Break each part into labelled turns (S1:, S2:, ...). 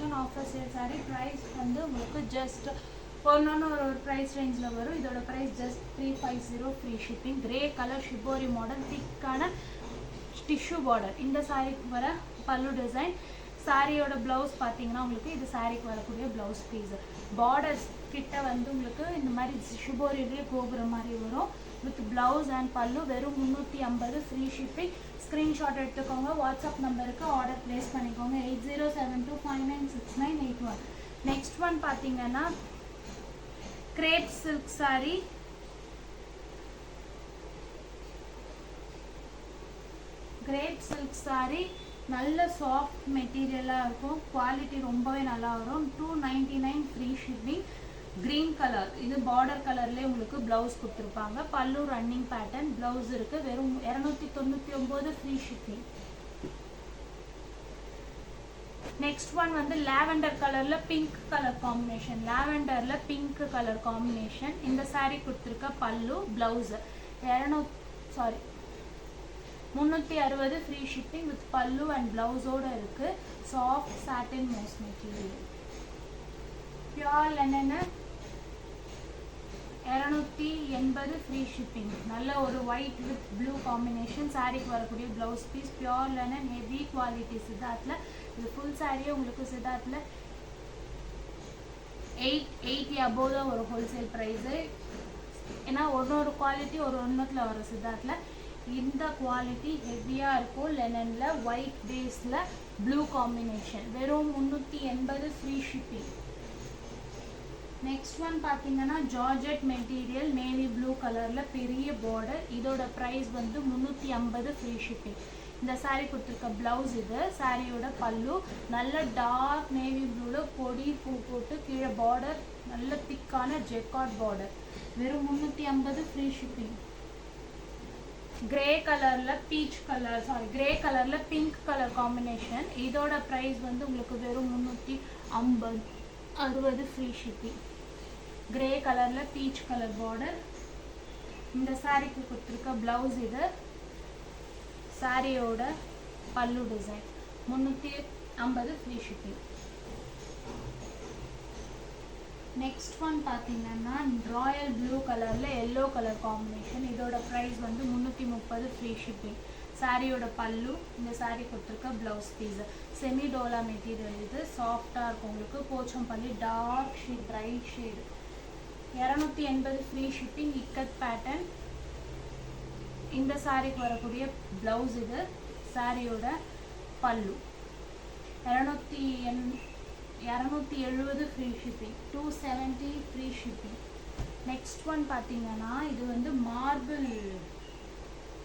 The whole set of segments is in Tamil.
S1: Collection offer sale sari price வந்து உங்களுக்கு ஜஸ்ட் ஒரு ப்ரைஸ் ரேஞ்சில் வரும். இதோட price just 350 free shipping. Grey colour shibori model திக்கான டிஷ்யூ பார்டர். இந்த சாரிக்கு வர பல்லு டிசைன். சாரியோட ப்ளவுஸ் பார்த்தீங்கன்னா உங்களுக்கு இது சாரிக்கு வரக்கூடிய ப்ளவுஸ் பீஸ். பார்டர்ஸ் கிட்ட வந்து உங்களுக்கு இந்த மாதிரி ஷிபோரியிலே கோபுர மாதிரி வரும் வித் ப்ளவுஸ் அண்ட் பல்லு. வெறும் 350 ஃப்ரீ ஷிப்பிங். ஸ்க்ரீன்ஷாட் எடுத்துக்கோங்க. வாட்ஸ்அப் நம்பருக்கு ஆர்டர் ப்ளேஸ் பண்ணிக்கோங்க 8072596981. நெக்ஸ்ட் ஒன் பார்த்தீங்கன்னா grape silk sorry. Grape silk sorry நல்ல சாஃப்ட் மெட்டீரியலாக இருக்கும். குவாலிட்டி ரொம்பவே நல்லா வரும். 299 ஃப்ரீ ஷிப்பிங். க்ரீன் கலர் இது பார்டர் கலர்லேயே உங்களுக்கு ப்ளவுஸ் கொடுத்துருப்பாங்க. பல்லு ரன்னிங் பேட்டர்ன் ப்ளவுஸ் இருக்குது. வெறும் 299 ஃப்ரீ ஷிப்பிங். நெக்ஸ்ட் ஒன் வந்து லாவெண்டர் கலரில் பிங்க் கலர் காம்பினேஷன். லாவெண்டரில் பிங்க் கலர் காம்பினேஷன். இந்த சாரீ கொடுத்துருக்க pallu blouse 360 free shipping with pallu and ப்ளவுஸோடு இருக்குது. Soft satin moss material. Pure linen 280 free shipping. நல்ல ஒரு ஒயிட் வித் ப்ளூ காம்பினேஷன். சாரிக்கு வரக்கூடிய blouse piece. Pure linen heavy quality சித்தார்த்தில். இது ஃபுல் சாரியே உங்களுக்கு சித்தார்த்தில் 880 அபோவ் தான் ஒரு ஹோல்சேல் ப்ரைஸு. ஏன்னா ஒரு குவாலிட்டி ஒன்றுத்தில் வரும் சித்தார்த்தில். இந்த குவாலிட்டி ஹெவியாக இருக்கும். லெனனில் ஒயிட் பேஸில் ப்ளூ காம்பினேஷன். வெறும் 380 ஃப்ரீ ஷிப்பிங். நெக்ஸ்ட் ஒன் பார்த்தீங்கன்னா ஜார்ஜெட் மெட்டீரியல் நேவி ப்ளூ கலரில் பெரிய பார்டர். இதோட ப்ரைஸ் வந்து 350 ஃப்ரீ ஷிப்பிங். இந்த சாரீ கொடுத்துருக்க ப்ளவுஸ் இது. சாரியோட பல்லு நல்ல டார்க் நேவி ப்ளூவில் கொடி பூ போட்டு கீழே பார்டர் நல்ல திக்கான ஜெக்கார்ட் பார்டர். வெறும் 350 ஃப்ரீ ஷிப்பிங். கிரே கலரில் கிரே கலரில் பிங்க் கலர் காம்பினேஷன். இதோட ப்ரைஸ் வந்து உங்களுக்கு வெறும் 360 ஃப்ரீ ஷிப்பிங். கிரே கலரில் பீச் கலர் பார்டர். இந்த சாரீக்கு கொடுத்துருக்க ப்ளவுஸ் இது. சாரியோட pallu design 350 free shipping. Next one பார்த்தீங்கன்னா ராயல் ப்ளூ கலரில் எல்லோ கலர் காம்பினேஷன். இதோட ப்ரைஸ் வந்து 330 ஃப்ரீ ஷிப்பிங். சாரியோட பல்லு. இந்த சாரீ கொடுத்துருக்க blouse piece. Semi dola material இது. சாஃப்டாக இருக்கும் உங்களுக்கு. Pochampally dark shade bright shade. 280 free shipping. Ikat pattern. இந்த சாரீக்கு வரக்கூடிய ப்ளவுஸ் இது. சாரியோட பல்லு 270 free shipping. 270 free shipping. Next one பார்த்தீங்கன்னா இது வந்து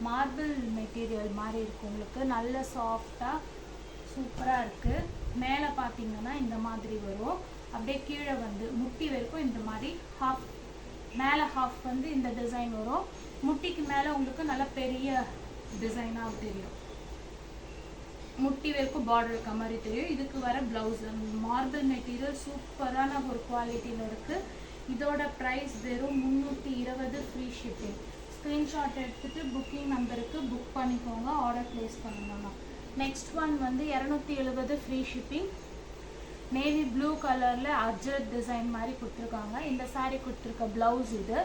S1: மார்பிள் மெட்டீரியல் மாதிரி இருக்கும் உங்களுக்கு. நல்ல சாஃப்டாக சூப்பராக இருக்குது. மேலே பார்த்தீங்கன்னா இந்த மாதிரி வரும். அப்படியே கீழே வந்து முட்டி வரைக்கும் இந்த மாதிரி ஹாஃப். மேலே ஹாஃப் வந்து இந்த டிசைன் வரும். முட்டிக்கு மேலே உங்களுக்கு நல்ல பெரிய டிசைனாக தெரியும். முட்டி வரைக்கும் பார்டர் இருக்க மாதிரி தெரியும். இதுக்கு வர ப்ளவுஸ் மார்பிள் மெட்டீரியல் சூப்பரான ஒரு குவாலிட்டியில் இருக்குது. இதோட ப்ரைஸ் வெறும் 320 ஃப்ரீ ஷிப்பிங். ஸ்க்ரீன்ஷாட் எடுத்துகிட்டு புக்கிங் நம்பருக்கு புக் பண்ணிக்கோங்க. ஆர்டர் ப்ளேஸ் பண்ணணும்னா. நெக்ஸ்ட் ஒன் வந்து 270 ஃப்ரீ ஷிப்பிங். நேவி ப்ளூ கலரில் அஜ்ரத் டிசைன் மாதிரி கொடுத்துருக்காங்க. இந்த சாரீ கொடுத்துருக்க ப்ளவுஸ் இது.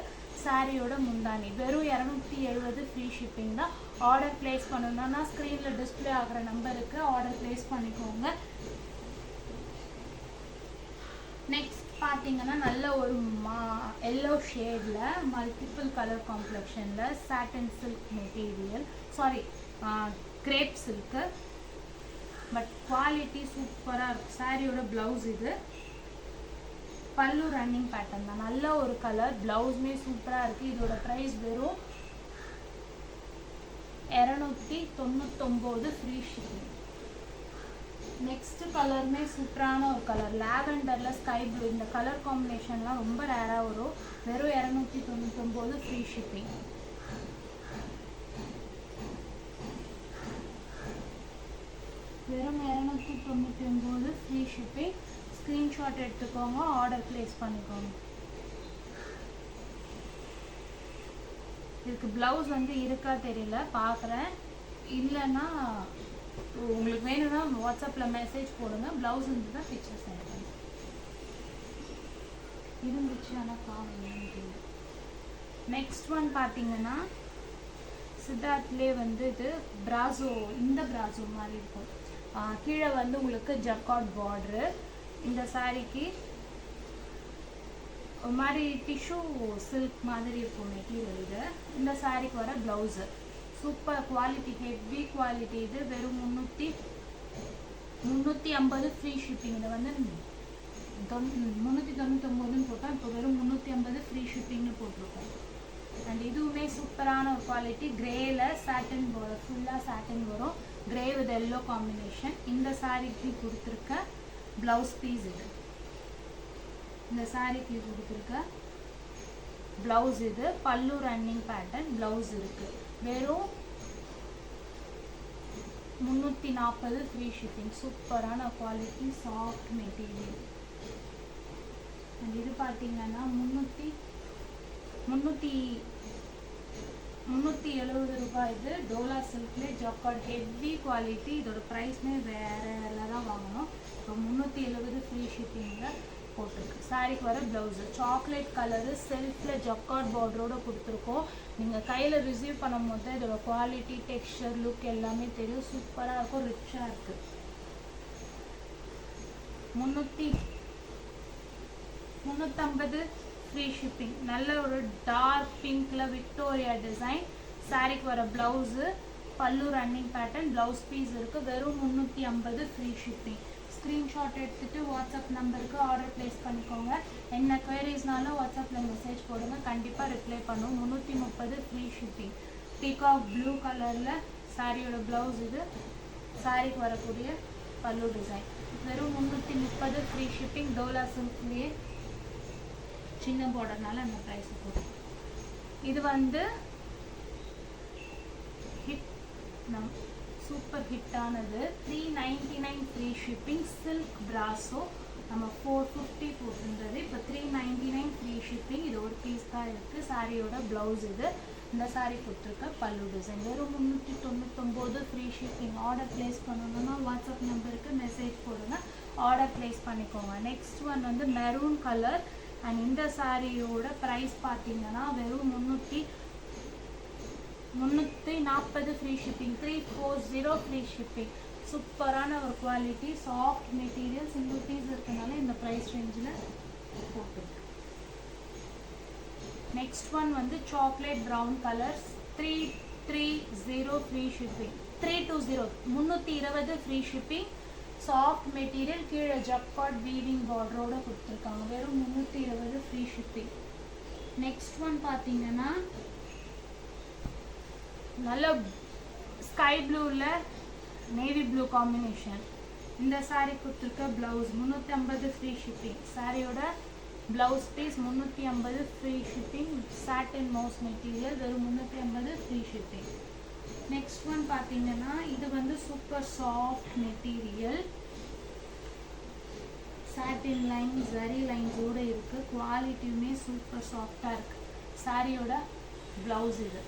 S1: சாரியோட முந்தானி. வெறும் 270 ஃப்ரீ ஷிப்பிங் தான். ஆர்டர் ப்ளேஸ் பண்ணணும்னா ஸ்க்ரீனில் டிஸ்பிளே ஆகிற நம்பருக்கு ஆர்டர் ப்ளேஸ் பண்ணிக்கோங்க. நெக்ஸ்ட் பார்த்தீங்கன்னா நல்ல ஒரு எல்லோ ஷேடில் மல்டிபிள் கலர் காம்ப்ளெக்ஷனில் satin silk material. Crepe silk. But quality சூப்பராக இருக்கும். சாரியோட ப்ளவுஸ் இது. பல்லு ரன்னிங் பேட்டர்ன் தான். நல்ல ஒரு கலர். ப்ளவுஸுமே சூப்பராக இருக்குது. இதோட ப்ரைஸ் வெறும் 299 ஃப்ரீ ஷிப்பிங். நெக்ஸ்ட் கலருமே சூப்பரான ஒரு கலர். லாவெண்டரில் ஸ்கை ப்ளூ. இந்த கலர் காம்பினேஷன்லாம் ரொம்ப ரேராக வரும். வெறும் 299 ஃப்ரீ ஷிப்பிங். வெறும் 299 ஃப்ரீ ஷிப்பிங். ஸ்க்ரீன்ஷாட் எடுத்துக்கோங்க. ஆர்டர் ப்ளேஸ் பண்ணிக்கோங்க. இதுக்கு ப்ளவுஸ் வந்து இருக்கா தெரியல, பார்க்குறேன். இல்லைன்னா உங்களுக்கு வேணும்னா வாட்ஸ்அப்பில் மெசேஜ் போடுங்க. ப்ளவுஸ் இருந்துதான் பிக்சர் சென்ட் பண்ணுங்க. இருந்துச்சு ஆனால் காணும். நெக்ஸ்ட் ஒன் பார்த்தீங்கன்னா சித்தார்த்லேயே வந்து இது பிராசோ, இந்த பிராசோ மாதிரி இருக்கும். கீழே வந்து உங்களுக்கு ஜக்கார்ட் பார்டரு. இந்த சாரீக்கு ஒரு மாதிரி டிஷ்யூ சில்க் மாதிரி இருக்கும் மெட்டீரியல் இது. இந்த சாரீக்கு வர blouse super quality, heavy quality. இது வெறும் 350 ஃப்ரீ ஷிப்பிங். இதை வந்து 399ன்னு போட்டோம், இப்போ வெறும் 350 ஃப்ரீ ஷிப்பிங்னு போட்டிருக்கோம். அண்ட் இதுவுமே சூப்பரான ஒரு குவாலிட்டி. கிரேல சாட்டின் வரும், ஃபுல்லாக சாட்டின் வரும். Grey with yellow combination. இந்த சாரீக்கு கொடுத்துருக்க ப்ளவுஸ் பீஸ் இது. இந்த சாரீக்கு கொடுத்துருக்க ப்ளவுஸ் இது. பல்லு ரன்னிங் பேட்டர்ன் ப்ளவுஸ் இருக்கு. வெறும் 340 ஃப்ரீ ஷிப்பிங். சூப்பரான குவாலிட்டி, சாஃப்ட் மெட்டீரியல். அண்ட் இது பார்த்தீங்கன்னா 370 ரூபாய். இது டோலா சில்க்லேயே ஜக்கார்ட் ஹெவி குவாலிட்டி. இதோட ப்ரைஸ்மே வேறு தான் வாங்கணும். இப்போ 370 ஃப்ரீ ஷிப்பிங்கில் போட்டிருக்கு. சாரீக்கு வர ப்ளவுஸு சாக்லேட் கலரு, செல்ஃபில் ஜக்கார்ட் பார்டரோடு கொடுத்துருக்கோம். நீங்கள் கையில் ரிசீவ் பண்ணும் போது இதோட குவாலிட்டி, டெக்ஸ்சர், லுக் எல்லாமே தெரியும். சூப்பராக இருக்கும், ரிச்சாக இருக்குது. 350 ஃப்ரீ ஷிப்பிங். நல்ல ஒரு டார்க் பிங்க்கில் விக்டோரியா டிசைன். சாரீக்கு வர ப்ளவுஸு, பல்லு ரன்னிங் பேட்டர்ன், ப்ளவுஸ் பீஸ் இருக்குது. வெறும் 350 ஃப்ரீ ஷிப்பிங். ஸ்க்ரீன்ஷாட் எடுத்துகிட்டு வாட்ஸ்அப் நம்பருக்கு ஆர்டர் ப்ளேஸ் பண்ணிக்கோங்க. என்ன குவரிஸ்னாலும் வாட்ஸ்அப்பில் மெசேஜ் போடுங்க, கண்டிப்பாக ரிப்ளை பண்ணுவோம். 330 ஃப்ரீ ஷிப்பிங். பீகாக் ப்ளூ கலரில் சாரியோட ப்ளவுஸ் இது. சாரீக்கு வரக்கூடிய பல்லு டிசைன். வெறும் 330 ஃப்ரீ ஷிப்பிங். டோலா சில்க்லேயே சின்ன பார்டர்னால அந்த ப்ரைஸ் போடும். இது வந்து ஹிட், சூப்பர் ஹிட்டானது. 399 ஃப்ரீ ஷிப்பிங். சில்க் பிராசோ நம்ம 450 போட்டிருந்தது, இப்போ 399 ஃப்ரீ ஷிப்பிங். இது ஒரு பீஸ் தான் இருக்குது. சாரியோட ப்ளவுஸ் இது. இந்த சாரீ கொடுத்துருக்க பல்லு டிசைன். வெறும் 399 ஃப்ரீ ஷிப்பிங். ஆர்டர் ப்ளேஸ் பண்ணணும்னா வாட்ஸ்அப் நம்பருக்கு மெசேஜ் போடுங்க, ஆர்டர் ப்ளேஸ் பண்ணிக்கோங்க. நெக்ஸ்ட் ஒன் வந்து மெரூன் கலர். அண்ட் இந்த சாரியோட ப்ரைஸ் பார்த்தீங்கன்னா வெறும் 340 ஃப்ரீ ஷிப்பிங். 340 free shipping. சூப்பரான ஒரு quality, soft material. Single piece இருக்கனால இந்த ப்ரைஸ் ரேஞ்சில் போட்டுருக்கு. நெக்ஸ்ட் ஒன் வந்து chocolate brown colours. 330 free shipping. 320 free shipping. Soft material. கீழே ஜக்கார்ட் வீவிங் பார்டரோட கொடுத்துருக்காங்க. வெறும் 320 ஃப்ரீ ஷிப்பிங். நெக்ஸ்ட் ஒன் பார்த்தீங்கன்னா நல்ல ஸ்கை ப்ளூவில் நேவி ப்ளூ காம்பினேஷன். இந்த சாரீ கொடுத்துருக்க ப்ளவுஸ் 350 ஃப்ரீ ஷிப்பிங். சாரியோட ப்ளவுஸ் பீஸ் 350 ஃப்ரீ ஷிப்பிங். சாட்டின் மவுஸ் மெட்டீரியல். வெறும் 350 ஃப்ரீ ஷிப்பிங். நெக்ஸ்ட் ஒன் பார்த்தீங்கன்னா இது வந்து சூப்பர் சாஃப்ட் மெட்டீரியல். சாட்டின் லைன், ஜரி லைன்ஸோடு இருக்குது. குவாலிட்டியுமே சூப்பர் சாஃப்டாக இருக்குது. சாரியோட ப்ளவுஸ் இது.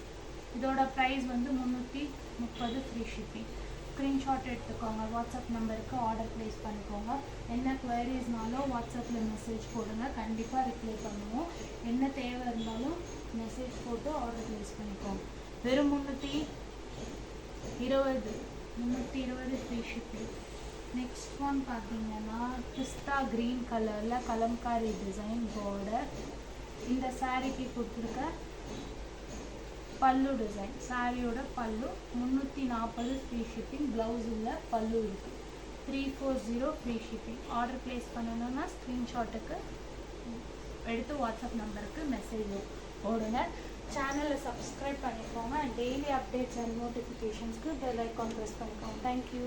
S1: இதோட ப்ரைஸ் வந்து 330 ஃப்ரீ ஷிப்பிங். ஸ்க்ரீன்ஷாட் எடுத்துக்கோங்க, வாட்ஸ்அப் நம்பருக்கு ஆர்டர் ப்ளேஸ் பண்ணிக்கோங்க. என்ன குவரிஸ்னாலும் வாட்ஸ்அப்பில் மெசேஜ் போடுங்க, கண்டிப்பாக ரிப்ளை பண்ணுவோம். என்ன தேவை இருந்தாலும் மெசேஜ் போட்டு ஆர்டர் ப்ளேஸ் பண்ணிக்கோங்க. வெறும் 320 ஃப்ரீ ஷிப்பிங். நெக்ஸ்ட் ஒன் பார்த்தீங்கன்னா பிஸ்தா க்ரீன் கலரில் கலம்காரி டிசைன் பார்டர். இந்த சாரீக்கு கொடுத்துருக்க பல்லு டிசைன். சாரியோட பல்லு 340 ஃப்ரீ ஷிப்பிங். ப்ளவுஸ் இல்லை, பல்லு இருக்குது. 340 ஃப்ரீ ஷிப்பிங். ஆர்டர் ப்ளேஸ் பண்ணணுன்னா ஸ்க்ரீன்ஷாட்டுக்கு எடுத்து வாட்ஸ்அப் நம்பருக்கு மெசேஜ் போடுங்க. சேனலை சப்ஸ்கிரைப் பண்ணிக்கோங்க. டெய்லி அப்டேட்ஸ் அண்ட் நோட்டிஃபிகேஷன்ஸ்க்கு பெல் ஐக்கான் ப்ரெஸ் பண்ணிக்கோங்க. தேங்க்யூ.